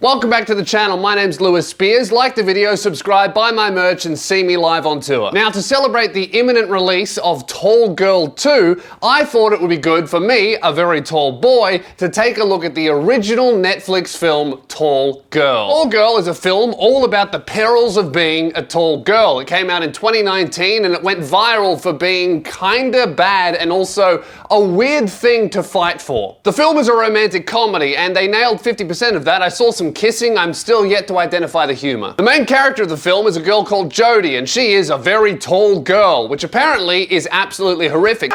Welcome back to the channel. My name's Lewis Spears. Like the video, subscribe, buy my merch, and see me live on tour. Now, to celebrate the imminent release of Tall Girl 2, I thought it would be good for me, a very tall boy, to take a look at the original Netflix film Tall Girl. Tall Girl is a film all about the perils of being a tall girl. It came out in 2019 and it went viral for being kinda bad and also a weird thing to fight for. The film is a romantic comedy and they nailed 50% of that. I saw some kissing. I'm still yet to identify the humor. The main character of the film is a girl called Jodi, and she is a very tall girl, which apparently is absolutely horrific.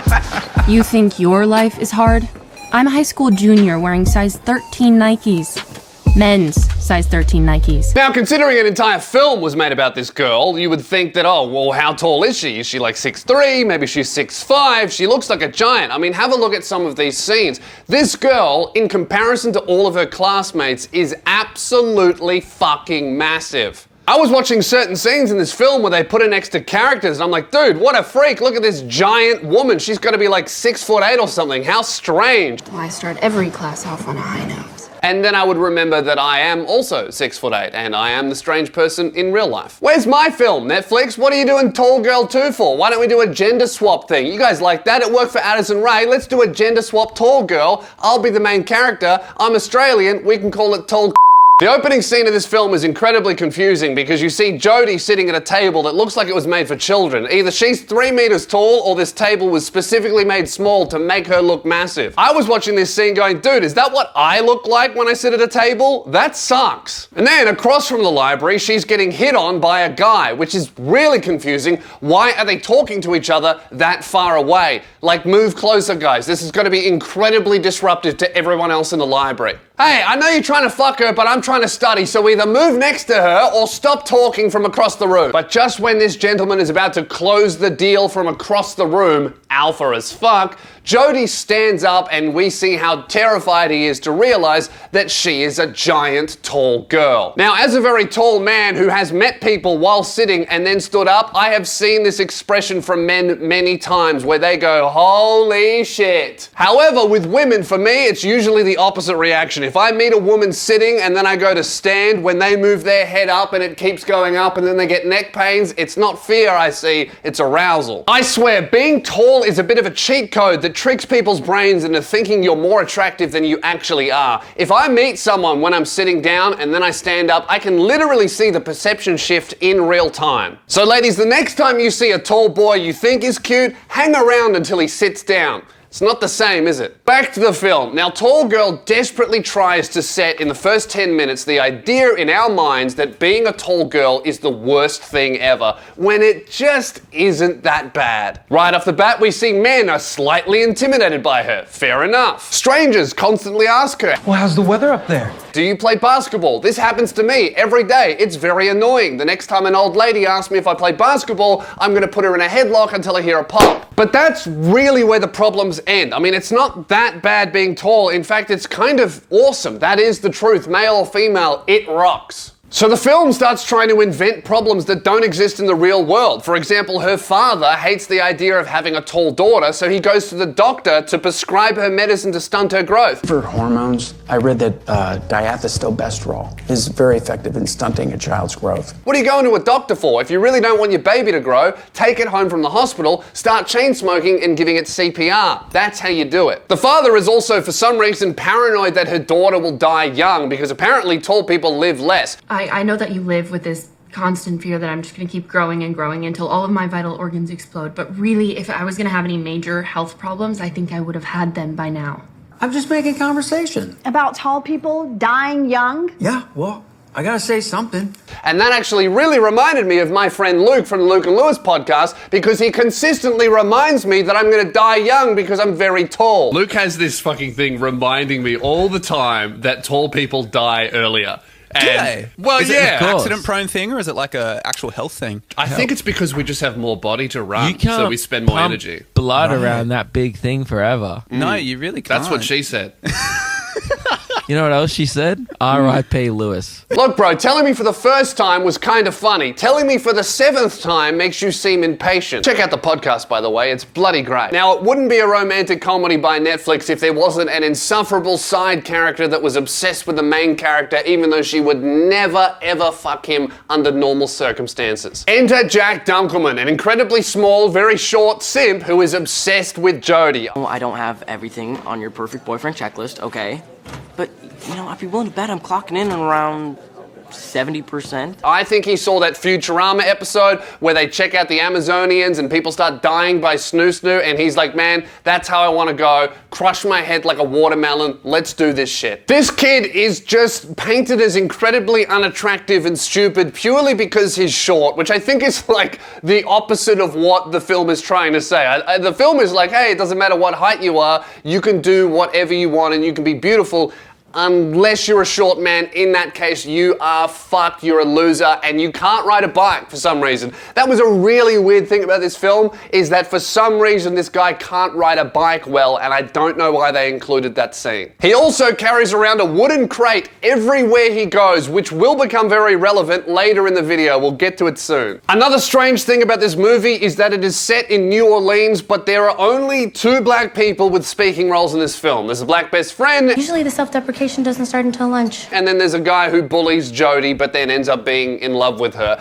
You think your life is hard? I'm a high school junior wearing size 13 Nikes. Men's size 13 Nikes. Now, considering an entire film was made about this girl, you would think that, oh, well, how tall is she? Is she like 6'3"? Maybe she's 6'5". She looks like a giant. I mean, have a look at some of these scenes. This girl, in comparison to all of her classmates, is absolutely fucking massive. I was watching certain scenes in this film where they put her next to characters, and I'm like, dude, what a freak. Look at this giant woman. She's got to be like 6'8" or something. How strange. Well, I start every class off on a high note. And then I would remember that I am also 6'8", and I am the strange person in real life. Where's my film, Netflix? What are you doing Tall Girl 2 for? Why don't we do a gender swap thing? You guys like that? It worked for Addison Rae. Let's do a gender swap Tall Girl. I'll be the main character. I'm Australian. We can call it Tall. The opening scene of this film is incredibly confusing because you see Jodi sitting at a table that looks like it was made for children. Either she's 3 meters tall or this table was specifically made small to make her look massive. I was watching this scene going, dude, is that what I look like when I sit at a table? That sucks. And then across from the library, she's getting hit on by a guy, which is really confusing. Why are they talking to each other that far away? Like, move closer, guys. This is going to be incredibly disruptive to everyone else in the library. Hey, I know you're trying to fuck her, but I'm trying to study, so either move next to her or stop talking from across the room. But just when this gentleman is about to close the deal from across the room, alpha as fuck, Jodi stands up and we see how terrified he is to realize that she is a giant tall girl. Now, as a very tall man who has met people while sitting and then stood up, I have seen this expression from men many times where they go, holy shit. However, with women, for me, it's usually the opposite reaction. If I meet a woman sitting and then I go to stand, when they move their head up and it keeps going up and then they get neck pains, it's not fear I see, it's arousal. I swear, being tall is a bit of a cheat code that tricks people's brains into thinking you're more attractive than you actually are. If I meet someone when I'm sitting down and then I stand up, I can literally see the perception shift in real time. So ladies, the next time you see a tall boy you think is cute, hang around until he sits down. It's not the same, is it? Back to the film. Now, Tall Girl desperately tries to set in the first 10 minutes the idea in our minds that being a tall girl is the worst thing ever, when it just isn't that bad. Right off the bat, we see men are slightly intimidated by her. Fair enough. Strangers constantly ask her, well, how's the weather up there? do you play basketball? This happens to me every day. It's very annoying. The next time an old lady asks me if I play basketball, I'm gonna put her in a headlock until I hear a pop. But that's really where the problems end. I mean, it's not that bad being tall. In fact, it's kind of awesome. That is the truth. Male or female, it rocks. So the film starts trying to invent problems that don't exist in the real world. For example, her father hates the idea of having a tall daughter, so he goes to the doctor to prescribe her medicine to stunt her growth. For hormones, I read that diethylstilbestrol is very effective in stunting a child's growth. What are you going to a doctor for? If you really don't want your baby to grow, take it home from the hospital, start chain smoking and giving it CPR. That's how you do it. The father is also, for some reason, paranoid that her daughter will die young because apparently tall people live less. I know that you live with this constant fear that I'm just going to keep growing and growing until all of my vital organs explode. But really, if I was going to have any major health problems, I think I would have had them by now. I'm just making conversation. About tall people dying young? Yeah, well, I gotta say something. And that actually really reminded me of my friend Luke from the Luke and Lewis podcast, because he consistently reminds me that I'm gonna die young because I'm very tall. Luke has this fucking thing reminding me all the time that tall people die earlier. Do they? Well, is it yeah. an accident-prone thing, or is it like a actual health thing? I think it's because we just have more body to run, You can't so we spend more pump energy. blood around that big thing forever. No, you really can't. That's what she said. You know what else she said? R.I.P. Lewis. Look, bro, telling me for the first time was kind of funny. Telling me for the 7th time makes you seem impatient. Check out the podcast, by the way. It's bloody great. Now, it wouldn't be a romantic comedy by Netflix if there wasn't an insufferable side character that was obsessed with the main character, even though she would never, ever fuck him under normal circumstances. Enter Jack Dunkleman, an incredibly small, very short simp who is obsessed with Jodi. I don't have everything on your perfect boyfriend checklist, okay? But, you know, I'd be willing to bet I'm clocking in around 70%. I think he saw that Futurama episode where they check out the Amazonians and people start dying by snoo, and he's like, man, that's how I want to go. Crush my head like a watermelon. Let's do this shit. This kid is just painted as incredibly unattractive and stupid purely because he's short, which I think is like the opposite of what the film is trying to say. The film is like, hey, it doesn't matter what height you are, you can do whatever you want and you can be beautiful. Unless you're a short man, in that case, you are fucked, you're a loser, and you can't ride a bike for some reason. That was a really weird thing about this film, is that for some reason this guy can't ride a bike well, and I don't know why they included that scene. He also carries around a wooden crate everywhere he goes, which will become very relevant later in the video. We'll get to it soon. Another strange thing about this movie is that it is set in New Orleans, but there are only 2 black people with speaking roles in this film. There's a black best friend. Usually the self-deprecation doesn't start until lunch. And then there's a guy who bullies Jodi, but then ends up being in love with her.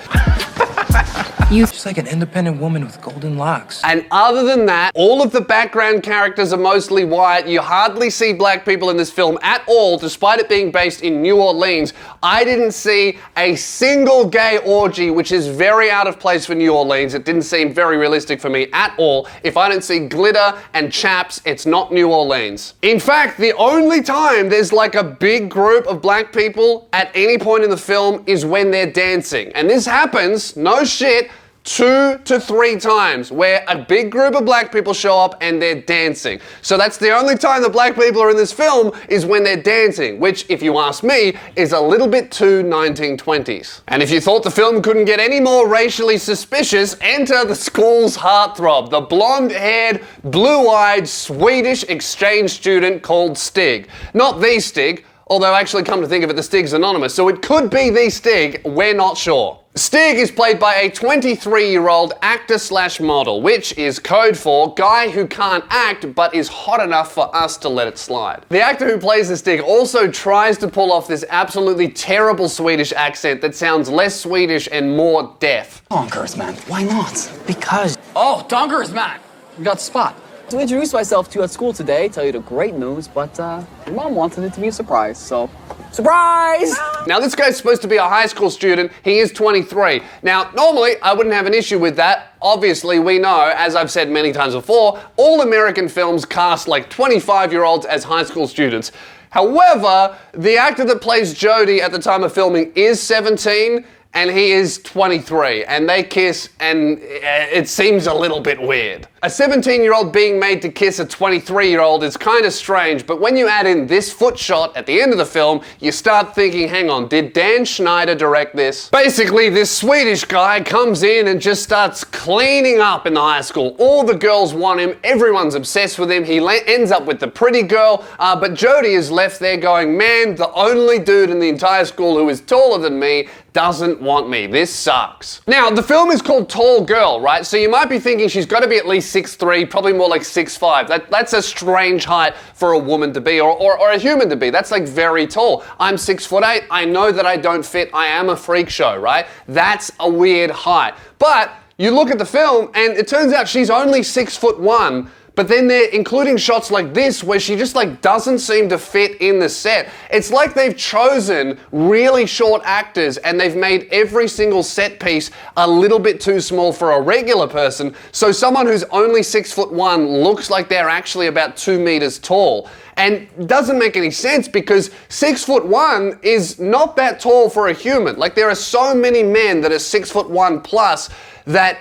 She's like an independent woman with golden locks. And other than that, all of the background characters are mostly white. You hardly see black people in this film at all, despite it being based in New Orleans. I didn't see a single gay orgy, which is very out of place for New Orleans. It didn't seem very realistic for me at all. If I don't see glitter and chaps, it's not New Orleans. In fact, the only time there's like a big group of black people at any point in the film is when they're dancing. And this happens, no shit, 2 to 3 times where a big group of black people show up and they're dancing. So that's the only time the black people are in this film is when they're dancing, which, if you ask me, is a little bit too 1920s. And if you thought the film couldn't get any more racially suspicious, enter the school's heartthrob, the blonde-haired, blue-eyed Swedish exchange student called Stig. Not the Stig, although actually come to think of it, the Stig's anonymous, so it could be the Stig, we're not sure. Stig is played by a 23-year-old actor/model, which is code for guy who can't act but is hot enough for us to let it slide. The actor who plays the Stig also tries to pull off this absolutely terrible Swedish accent that sounds less Swedish and more deaf. Bonkers, man. Why not? Because... Oh, Donkers, man. You got the spot. To introduce myself to you at school today, tell you the great news, but your mom wanted it to be a surprise, so... Surprise! Now, this guy's supposed to be a high school student. He is 23. Now, normally, I wouldn't have an issue with that. Obviously, we know, as I've said many times before, all American films cast like 25-year-olds as high school students. However, the actor that plays Jodi at the time of filming is 17, and he is 23, and they kiss, and it seems a little bit weird. A 17-year-old being made to kiss a 23-year-old is kind of strange, but when you add in this foot shot at the end of the film, you start thinking, hang on, did Dan Schneider direct this? Basically, this Swedish guy comes in and just starts cleaning up in the high school. All the girls want him, everyone's obsessed with him, he ends up with the pretty girl, but Jodi is left there going, man, the only dude in the entire school who is taller than me doesn't want me. This sucks. Now, the film is called Tall Girl, right? So you might be thinking she's got to be at least 6'3", probably more like 6'5". That's a strange height for a woman to be, or a human to be. That's like very tall. I'm 6'8". I know that I don't fit. I am a freak show, right? That's a weird height. But you look at the film and it turns out she's only 6'1". But then they're including shots like this where she just like doesn't seem to fit in the set. It's like they've chosen really short actors and they've made every single set piece a little bit too small for a regular person. So someone who's only 6'1" looks like they're actually about 2 meters tall. And doesn't make any sense because 6'1" is not that tall for a human. Like there are so many men that are 6'1" plus that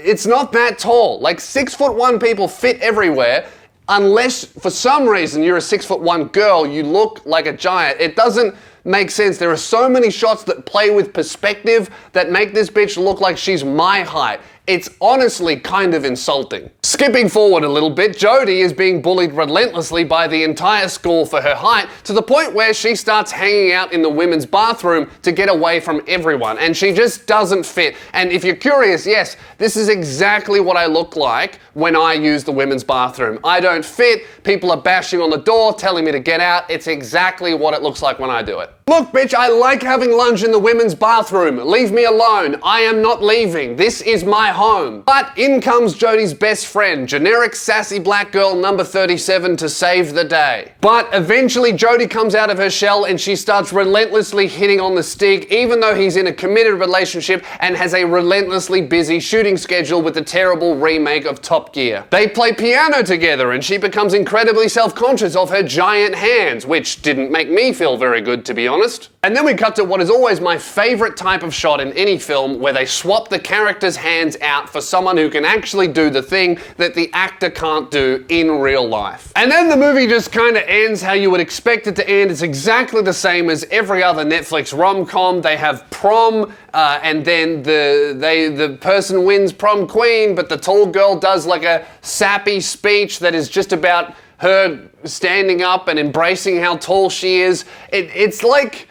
it's not that tall. Like 6'1" people fit everywhere. Unless for some reason you're a 6'1" girl, you look like a giant. It doesn't make sense. There are so many shots that play with perspective that make this bitch look like she's my height. It's honestly kind of insulting. Skipping forward a little bit, Jodi is being bullied relentlessly by the entire school for her height, to the point where she starts hanging out in the women's bathroom to get away from everyone, and she just doesn't fit. And if you're curious, yes, this is exactly what I look like when I use the women's bathroom. I don't fit, people are bashing on the door, telling me to get out. It's exactly what it looks like when I do it. Look, bitch, I like having lunch in the women's bathroom. Leave me alone. I am not leaving. This is my home. But in comes Jodi's best friend, generic sassy black girl number 37, to save the day. But eventually Jodi comes out of her shell and she starts relentlessly hitting on the Stig, even though he's in a committed relationship and has a relentlessly busy shooting schedule with the terrible remake of Top Gear. They play piano together and she becomes incredibly self-conscious of her giant hands, which didn't make me feel very good, to be honest. And then we cut to what is always my favorite type of shot in any film, where they swap the character's hands out for someone who can actually do the thing that the actor can't do in real life. And then the movie just kind of ends how you would expect it to end. It's exactly the same as every other Netflix rom-com. They have prom, and then the person wins prom queen, but the tall girl does like a sappy speech that is just about her standing up and embracing how tall she is. It's like,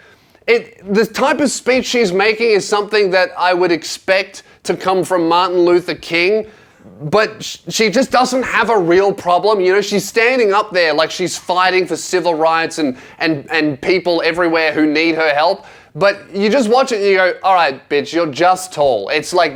the type of speech she's making is something that I would expect to come from Martin Luther King, but she just doesn't have a real problem. You know, she's standing up there like she's fighting for civil rights and people everywhere who need her help. But you just watch it and you go, all right, bitch, you're just tall. It's like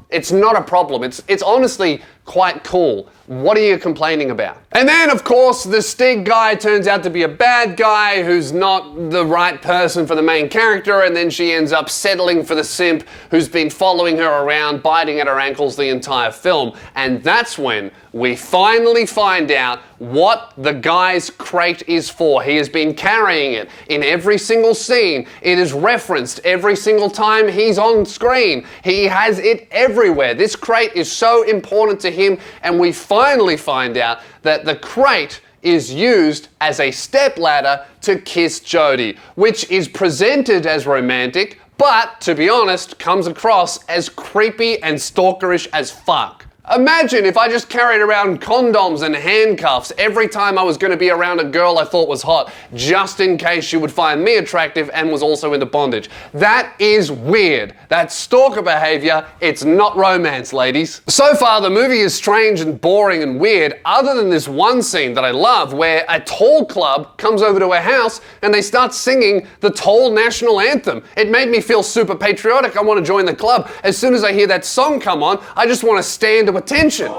it's not a problem. It's honestly quite cool. What are you complaining about? And then, of course, the Stig guy turns out to be a bad guy who's not the right person for the main character, and then she ends up settling for the simp who's been following her around, biting at her ankles the entire film. And that's when we finally find out what the guy's crate is for. He has been carrying it in every single scene. It is referenced every single time he's on screen. He has it everywhere. This crate is so important to him, and we finally find out that the crate is used as a stepladder to kiss Jodi, which is presented as romantic, but to be honest, comes across as creepy and stalkerish as fuck. Imagine if I just carried around condoms and handcuffs every time I was going to be around a girl I thought was hot, just in case she would find me attractive and was also into bondage. That is weird. That's stalker behavior. It's not romance, ladies. So far, the movie is strange and boring and weird, other than this one scene that I love, where a tall club comes over to a house and they start singing the tall national anthem. It made me feel super patriotic. I want to join the club. As soon as I hear that song come on, I just want to stand to attention.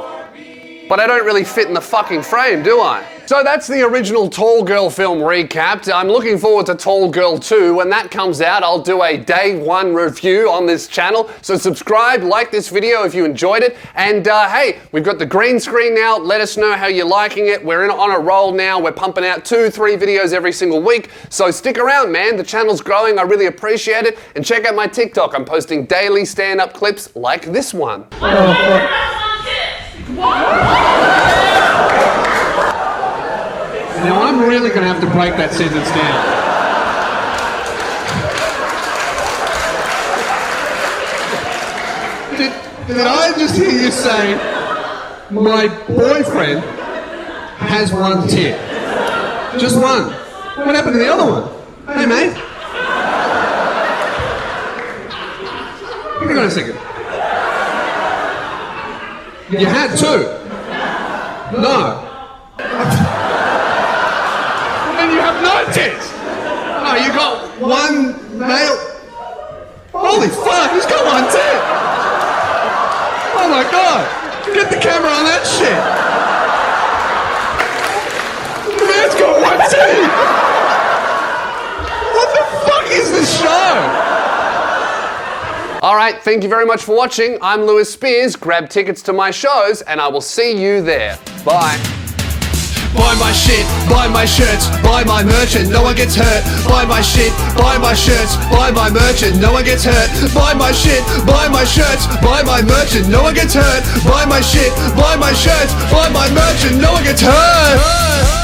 But I don't really fit in the fucking frame, do I? So that's the original Tall Girl film recapped. I'm looking forward to Tall Girl 2. When that comes out, I'll do a day one review on this channel. So subscribe, like this video if you enjoyed it. And hey, we've got the green screen now. Let us know how you're liking it. We're on a roll now. We're pumping out 2-3 videos every single week. So stick around, man. The channel's growing. I really appreciate it. And check out my TikTok. I'm posting daily stand-up clips like this one. Now I'm really going to have to break that sentence down. Did I just hear you say, my boyfriend has one tit? Just one. What happened to the other one? Hey, mate. Hang on a second. You had two? No. And you have no tits? No, you got one male. Holy fuck, he's got one tit. Oh my god. Get the camera on that shit. The man's got one tit. What the fuck is this show? Alright, thank you very much for watching. I'm Lewis Spears. Grab tickets to my shows and I will see you there. Bye. Buy my shit, buy my shirts, buy my merch and no one gets hurt. Buy my shit, buy my shirts, buy my merch and no one gets hurt. Buy my shit, buy my shirts, buy my merch and no one gets hurt. Buy my shit, buy my shirts, buy my merch and no one gets hurt.